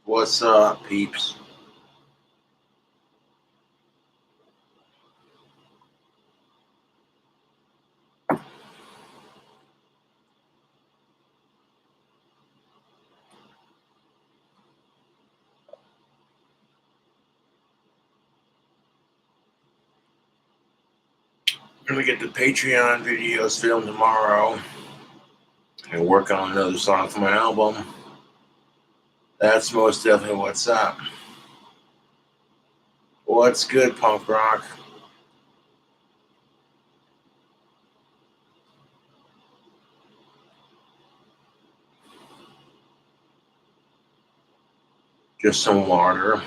What's up, peeps? I'm gonna get the Patreon videos filmed tomorrow and work on another song for my album. That's most definitely what's up. What's good, punk rock? Just some water.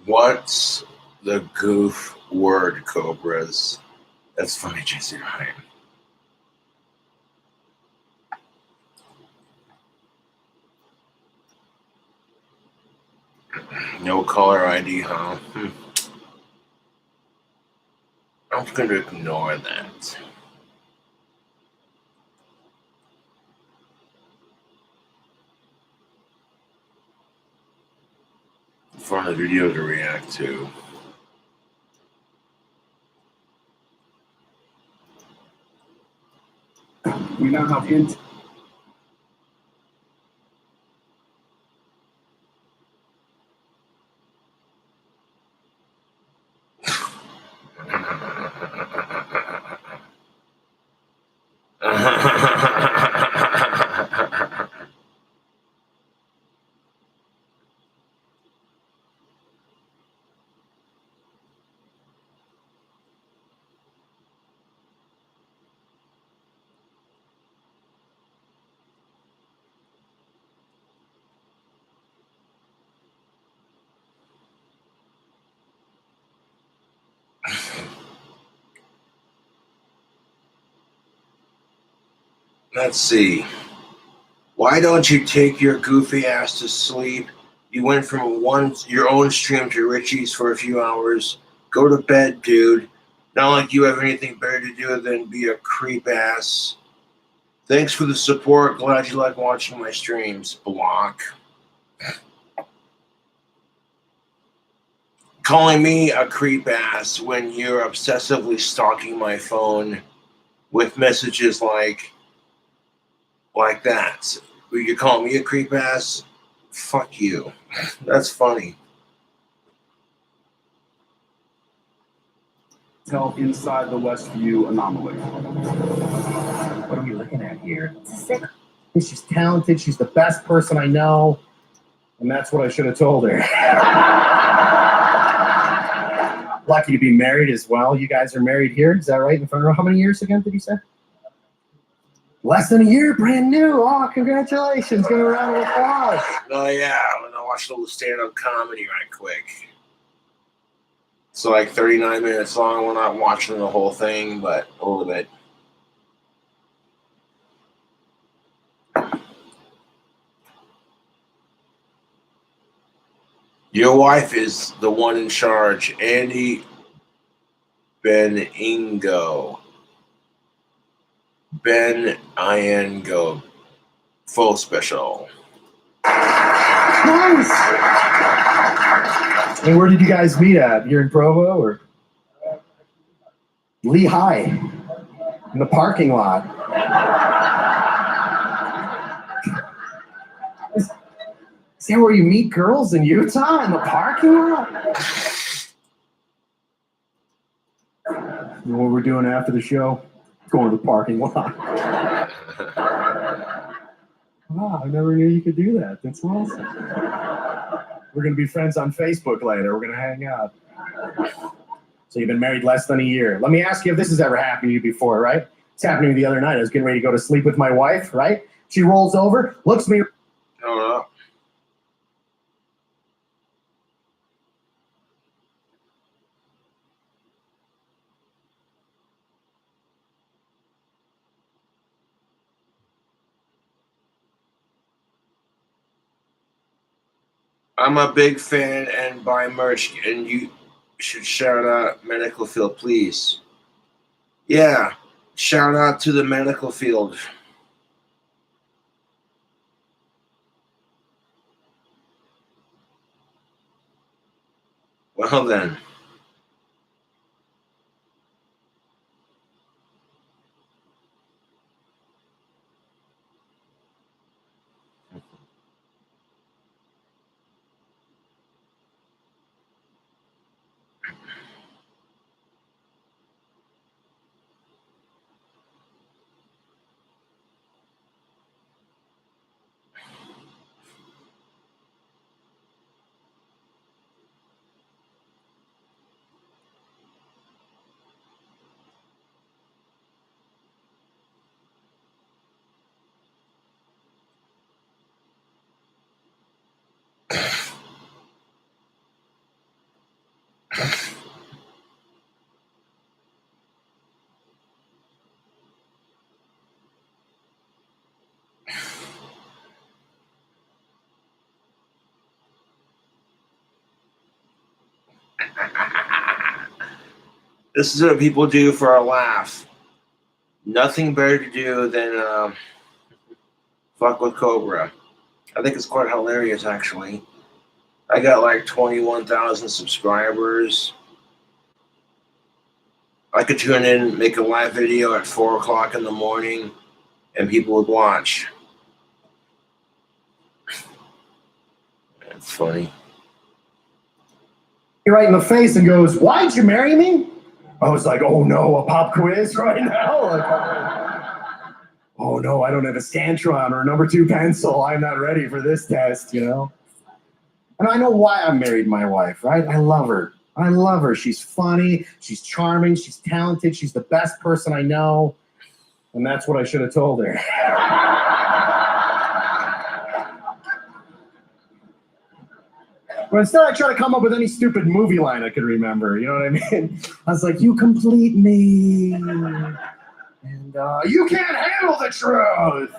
What's the goof word, Cobras? That's funny, Jesse Ryan. No caller ID, huh? I'm going to ignore that. For the video to react to. We now have int. Let's see. Why don't you take your goofy ass to sleep? You went from your own stream to Richie's for a few hours. Go to bed, dude. Not like you have anything better to do than be a creep ass. Thanks for the support. Glad you like watching my streams. Block. Calling me a creep ass when you're obsessively stalking my phone with messages like that. You call me a creep ass? Fuck you. That's funny. Tell inside the Westview anomaly. What are we looking at here? It's a sick. She's talented. She's the best person I know. And that's what I should have told her. Lucky to be married as well. You guys are married here. Is that right? In front of her? How many years again did you say? Less than a year, brand new. Oh, congratulations. Give a round of applause. Oh, yeah. I'm going to watch a little stand-up comedy right quick. It's like 39 minutes long. We're not watching the whole thing, but a little bit. Your wife is the one in charge. Andy Beningo. Ben Iengo. Full special. Nice. And where did you guys meet at? You're in Provo or Lehigh? In the parking lot. Is that where you meet girls in Utah? In the parking lot? You know what we're doing after the show? Going to the parking lot. Wow, I never knew you could do that. That's awesome. We're going to be friends on Facebook later. We're going to hang out. So you've been married less than a year. Let me ask you if this has ever happened to you before, right? It's happened to me the other night. I was getting ready to go to sleep with my wife, right? She rolls over, looks at me. Hold up. I'm a big fan and buy merch, and you should shout out medical field, please. Yeah, shout out to the medical field. Well then. This is what people do for a laugh. Nothing better to do than fuck with Cobra. I think it's quite hilarious, actually. I got like 21,000 subscribers. I could tune in, make a live video at 4 o'clock in the morning, and people would watch. It's funny. Right in the face and goes, "Why'd you marry me?" I was like, "Oh no, a pop quiz right now." Like, oh no, I don't have a Scantron or a number 2 pencil. I'm not ready for this test, you know? And I know why I married my wife, right? I love her. I love her. She's funny. She's charming. She's talented. She's the best person I know. And that's what I should have told her. But instead, I try to come up with any stupid movie line I could remember. You know what I mean? I was like, "You complete me. And you can't handle the truth."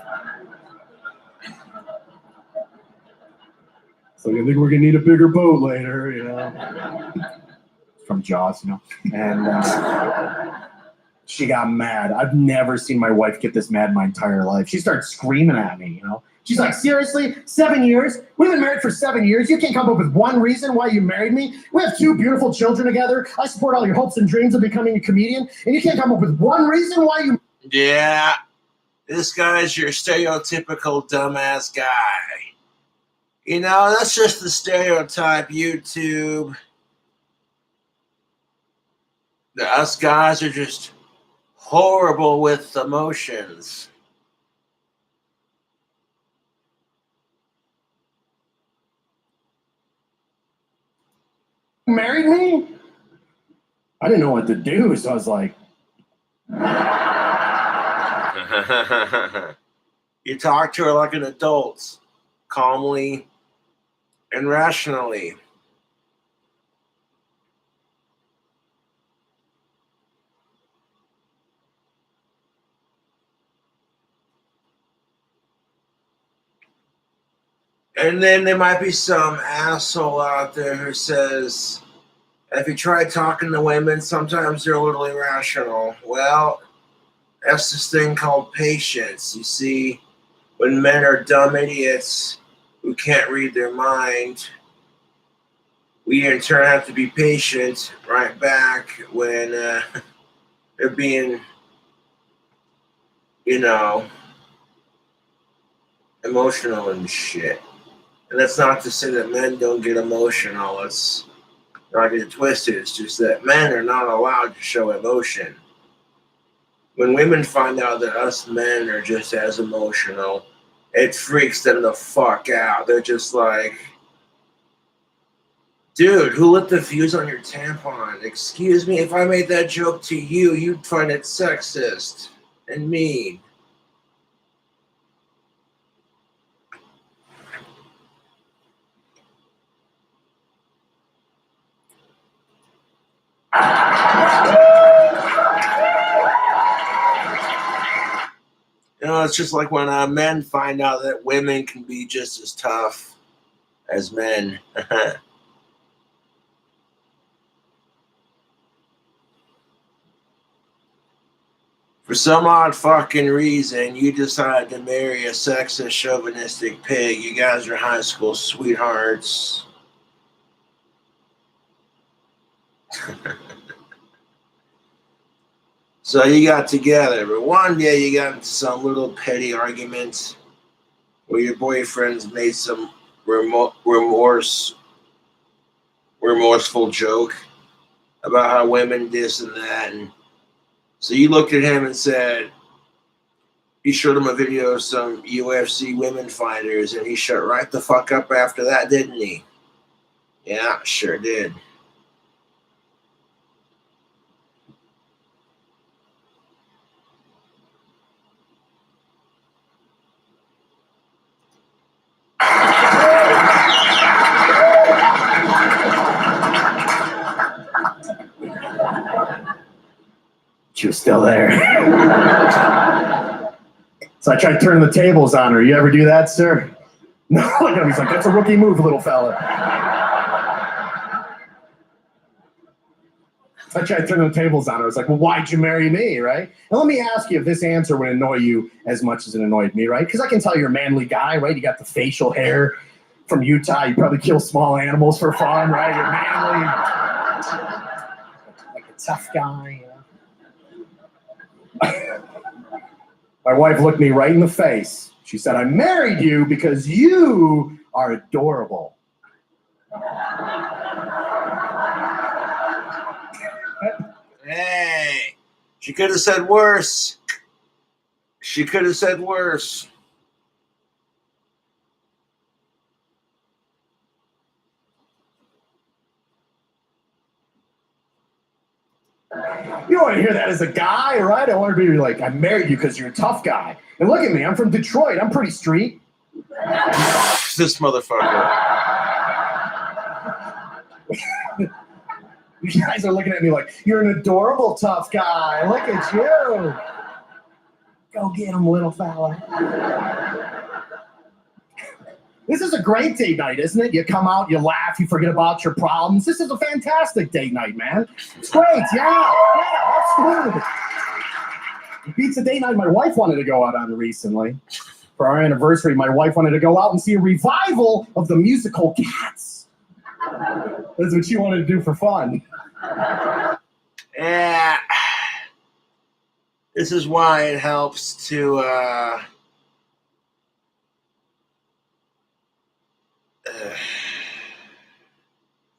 So I think we're gonna need a bigger boat later, you know. From Jaws, you know. And she got mad. I've never seen my wife get this mad in my entire life. She started screaming at me, you know. She's like, "Seriously? 7 years? We've been married for 7 years. You can't come up with one reason why you married me? We have 2 beautiful children together. I support all your hopes and dreams of becoming a comedian. And you can't come up with one reason why you..." Yeah, this guy's your stereotypical dumbass guy. You know, that's just the stereotype, YouTube. Us guys are just horrible with emotions. Married me? I didn't know what to do, so I was like, You talk to her like an adult, calmly and rationally. And then there might be some asshole out there who says, if you try talking to women, sometimes they're a little irrational. Well, that's this thing called patience. You see, when men are dumb idiots who can't read their mind, we in turn have to be patient right back when they're being, you know, emotional and shit. And that's not to say that men don't get emotional. It's not get it twisted. It's just that men are not allowed to show emotion. When women find out that us men are just as emotional, it freaks them the fuck out. They're just like, "Dude, who lit the fuse on your tampon? Excuse me, if I made that joke to you, you'd find it sexist and mean." You know, it's just like when men find out that women can be just as tough as men. For some odd fucking reason, you decide to marry a sexist, chauvinistic pig. You guys are high school sweethearts. So you got together, but one day you got into some little petty argument where your boyfriend's made some remorseful joke about how women this and that, and so you looked at him and said, you showed him a video of some UFC women fighters, and he shut right the fuck up after that, didn't he? Yeah, sure did. She was still there. So I tried turning the tables on her. You ever do that, sir? No, he's like, that's a rookie move, little fella. So I tried turning the tables on her. I was like, well, why'd you marry me, right? And let me ask you if this answer would annoy you as much as it annoyed me, right? Because I can tell you're a manly guy, right? You got the facial hair from Utah. You probably kill small animals for fun, right? You're manly. Like a tough guy, you know? My wife looked me right in the face. She said, I married you because you are adorable. Hey, she could have said worse. She could have said worse. You don't want to hear that as a guy, right? I want to be like, I married you because you're a tough guy. And look at me, I'm from Detroit. I'm pretty street. This motherfucker. You guys are looking at me like, you're an adorable tough guy. Look at you. Go get him, little fella. This is a great date night, isn't it? You come out, you laugh, you forget about your problems. This is a fantastic date night, man. It's great, yeah, absolutely. It beats the date night my wife wanted to go out on recently. For our anniversary, my wife wanted to go out and see a revival of the musical Cats. That's what she wanted to do for fun. Yeah. This is why it helps to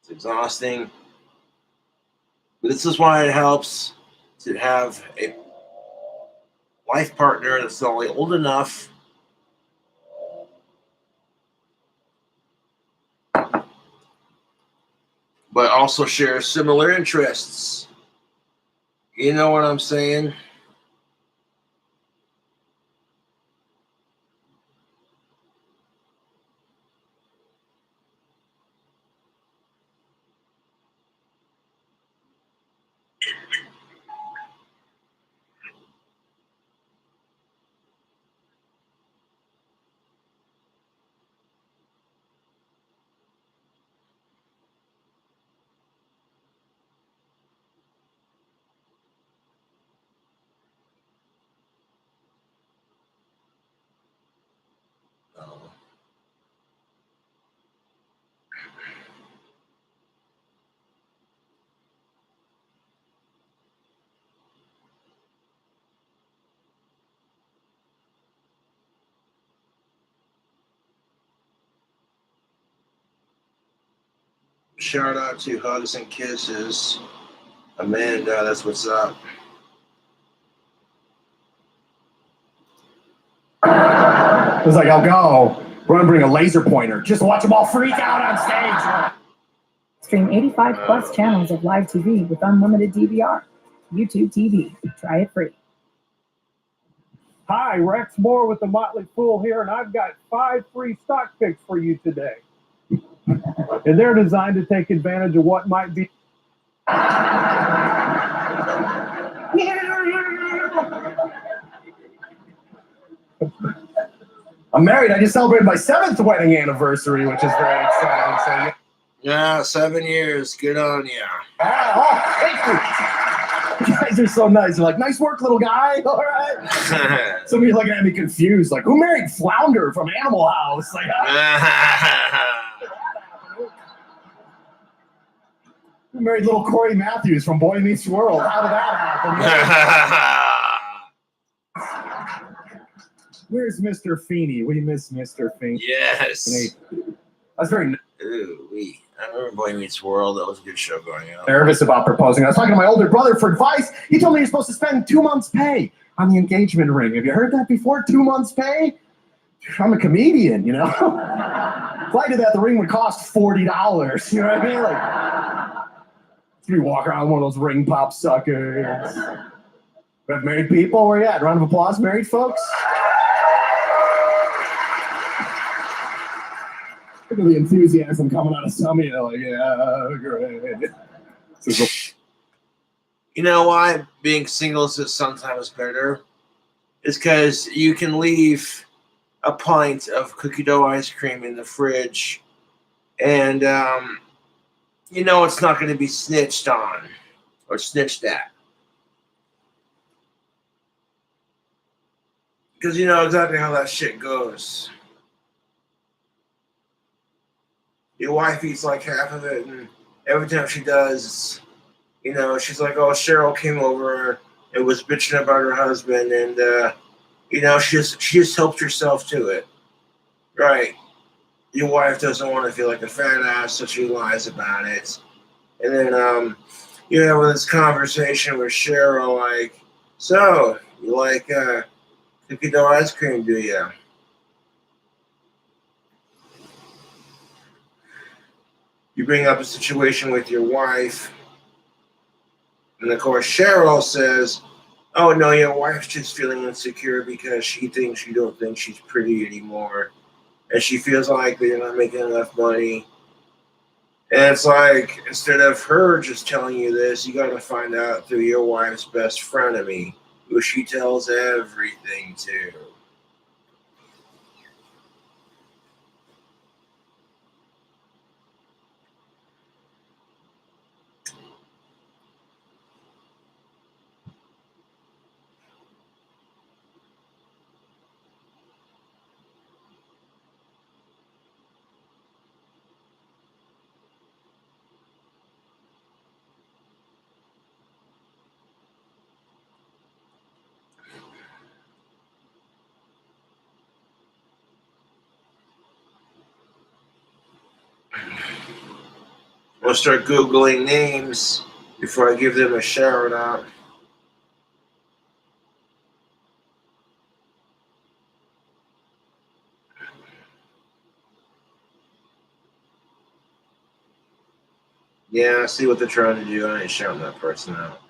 it's exhausting. But this is why it helps to have a life partner that's not only old enough but also shares similar interests. You know what I'm saying? Shout out to Hugs and Kisses. Amanda, that's what's up. It was like, I'll go. We're going to bring a laser pointer. Just watch them all freak out on stage. Stream 85 plus channels of live TV with unlimited DVR. YouTube TV. Try it free. Hi, Rex Moore with the Motley Fool here, and I've got 5 free stock picks for you today. And they're designed to take advantage of what might be. I'm married. I just celebrated my 7th wedding anniversary, which is very exciting. So, yeah. Yeah, 7 years. Good on you. Thank you. You guys are so nice. You're like, nice work, little guy. All right. Some of you looking at me confused, like, who married Flounder from Animal House? Like, who married little Corey Matthews from Boy Meets World? How did that happen? Where's Mr. Feeney? We miss Mr. Feeney. Yes. That's very Ooh, I remember Boy Meets World. That was a good show going on. nervous about proposing. I was talking to my older brother for advice. He told me you're supposed to spend 2 months' pay on the engagement ring. Have you heard that before? 2 months' pay? I'm a comedian, you know? If I did that, the ring would cost $40. You know what I mean? Like, we walk around with one of those ring pop suckers. We have married people. Where you at? Round of applause, married folks. Look at the enthusiasm coming out of some of you. Like, yeah, great. You know why being single is sometimes better? It's because you can leave a pint of cookie dough ice cream in the fridge, and you know it's not going to be snitched on or snitched at. Because you know exactly how that shit goes. Your wife eats like half of it, and every time she does, you know, she's like, oh, Cheryl came over and was bitching about her husband, and, you know, she just helped herself to it. Right. Your wife doesn't want to feel like a fat ass, so she lies about it. And then you have this conversation with Cheryl, like, so, you like cookie dough ice cream, do you? You bring up a situation with your wife, and of course Cheryl says, oh no, your wife's just feeling insecure because she thinks you don't think she's pretty anymore, and she feels like they're not making enough money. And it's like, instead of her just telling you this, you got to find out through your wife's best frenemy, who she tells everything to. I'll start Googling names before I give them a shout out. Yeah, I see what they're trying to do. I ain't shouting that person out.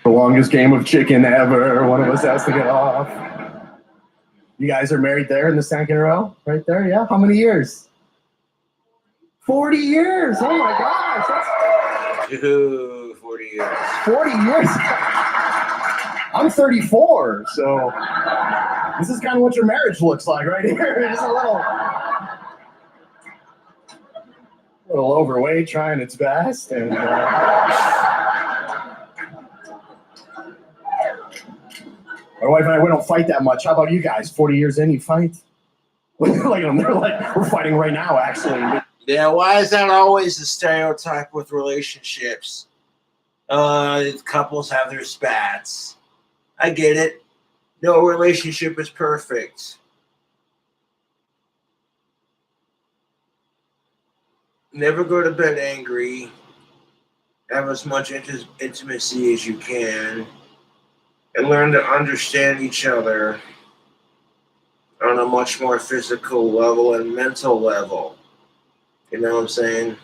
The longest game of chicken ever. One of us has to get off. You guys are married there in the second row? Right there, yeah? How many years? 40 years. Oh my gosh. That's 40 years. 40 years. I'm 34, so this is kind of what your marriage looks like right here. Just a little overweight, trying its best, and my wife and I, we don't fight that much. How about you guys? 40 years in, you fight? Like, they're like, we're fighting right now, actually. Yeah, why is that always the stereotype with relationships? Couples have their spats. I get it. No relationship is perfect. Never go to bed angry. Have as much intimacy as you can. And learn to understand each other on a much more physical level and mental level. You know what I'm saying?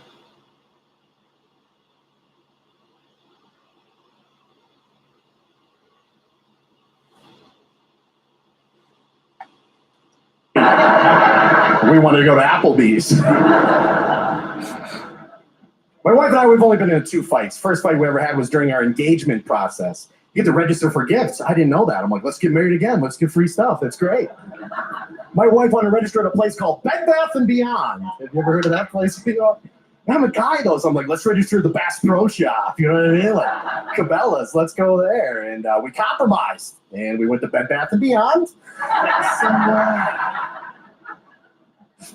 wanted to go to Applebee's. My wife and I, we've only been in 2 fights. First fight we ever had was during our engagement process. You get to register for gifts. I didn't know that. I'm like, let's get married again. Let's get free stuff. That's great. My wife wanted to register at a place called Bed Bath & Beyond. Have you ever heard of that place? I'm a guy, though, so I'm like, let's register at the Bass Pro Shop. You know what I mean? Like, Cabela's, let's go there. And we compromised. And we went to Bed Bath & Beyond.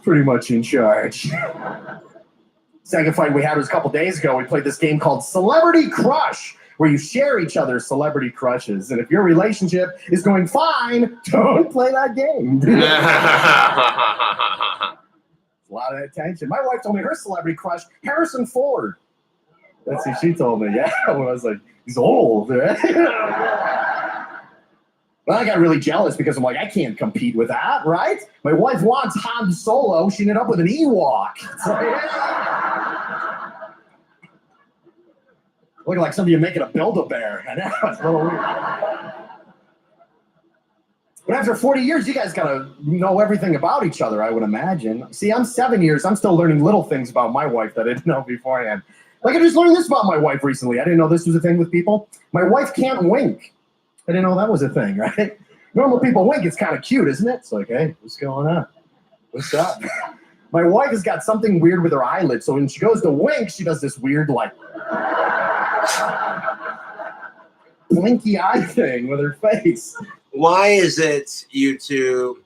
Pretty much in charge. Second fight we had was a couple days ago. We played this game called Celebrity Crush, where you share each other's celebrity crushes. And if your relationship is going fine, don't play that game. A lot of attention. My wife told me her celebrity crush, Harrison Ford. That's what she told me. Yeah, when I was like, he's old. Well, I got really jealous because I'm like, I can't compete with that, right? My wife wants Han Solo. She ended up with an Ewok. Looking like somebody making a Build-A-Bear. I know, it's a little weird. But after 40 years, you guys gotta know everything about each other, I would imagine. See, I'm 7 years. I'm still learning little things about my wife that I didn't know beforehand. Like, I just learned this about my wife recently. I didn't know this was a thing with people. My wife can't wink. I didn't know that was a thing, right? Normal people wink. It's kind of cute, isn't it? It's like, hey, what's going on? What's up? My wife has got something weird with her eyelids, so when she goes to wink, she does this weird, like, blinky eye thing with her face. Why is it, you two,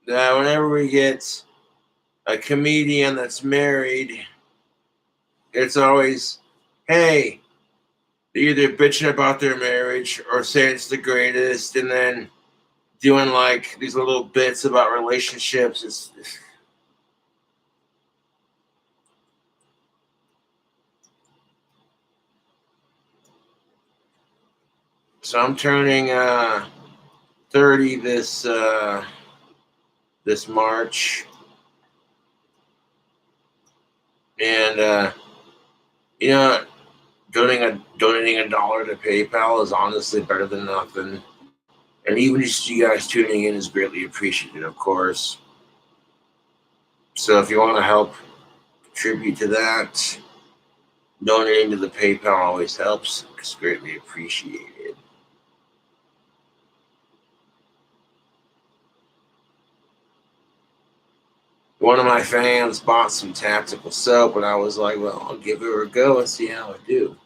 that whenever we get a comedian that's married, it's always, hey, they're either bitching about their marriage or saying it's the greatest, and then doing like these little bits about relationships. So I'm turning 30 this March, and you know, donating $1 to PayPal is honestly better than nothing. And even just you guys tuning in is greatly appreciated, of course. So if you want to help contribute to that, donating to the PayPal always helps. It's greatly appreciated. One of my fans bought some tactical soap, and I was like, well, I'll give her a go and see how I do.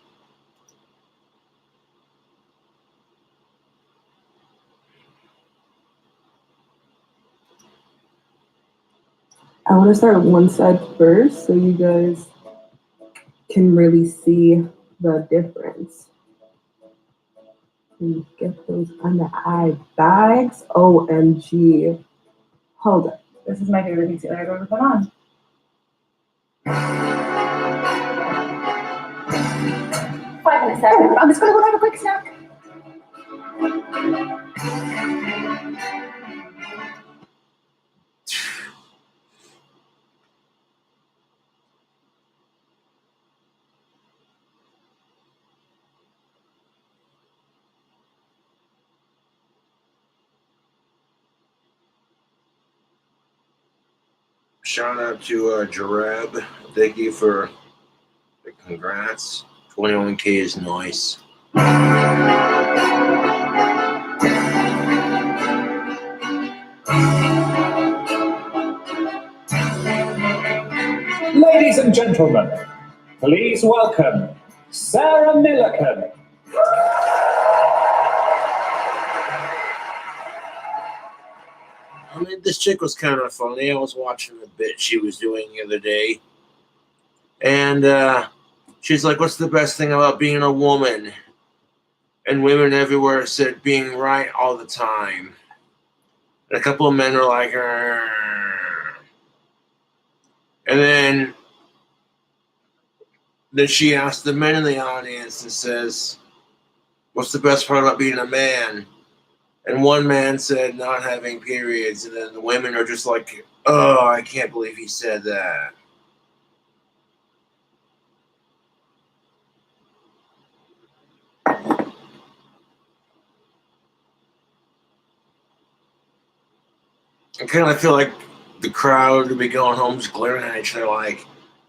I want to start one side first so you guys can really see the difference. And get those under eye bags. OMG. Hold up. This is my favorite concealer I've ever put on. 5 minutes after. I'm just gonna go have a quick snack. Shout out to Jareb. Thank you for the congrats. 21K is nice. Ladies and gentlemen, please welcome Sarah Milliken. I mean, this chick was kind of funny. I was watching the bit she was doing the other day. And she's like, what's the best thing about being a woman? And women everywhere said being right all the time. And a couple of men were like, "Arr." And then she asked the men in the audience and says, what's the best part about being a man? And one man said not having periods. And then the women are just like, oh, I can't believe he said that. I kind of feel like the crowd would be going home just glaring at each other like,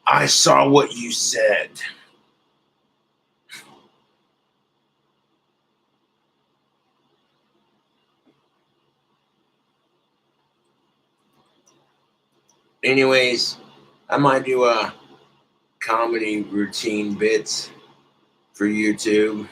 I saw what you said. Anyways, I might do a comedy routine bits for YouTube.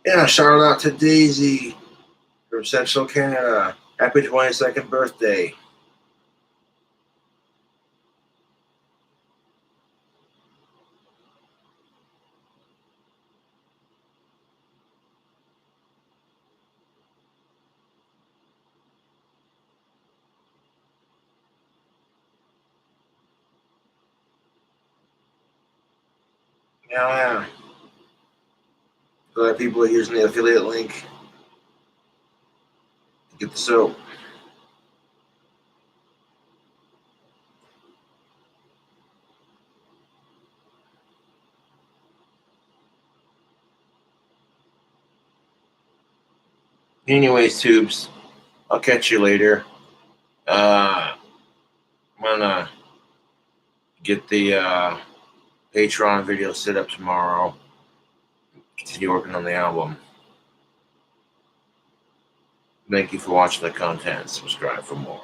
Yeah, shout out to Daisy from Central Canada. Happy 22nd birthday. Yeah. Glad people are using the affiliate link to get the soap. Anyways, tubes, I'll catch you later. I'm gonna get the Patreon video set up tomorrow. Continue working on the album. Thank you for watching the content. Subscribe for more.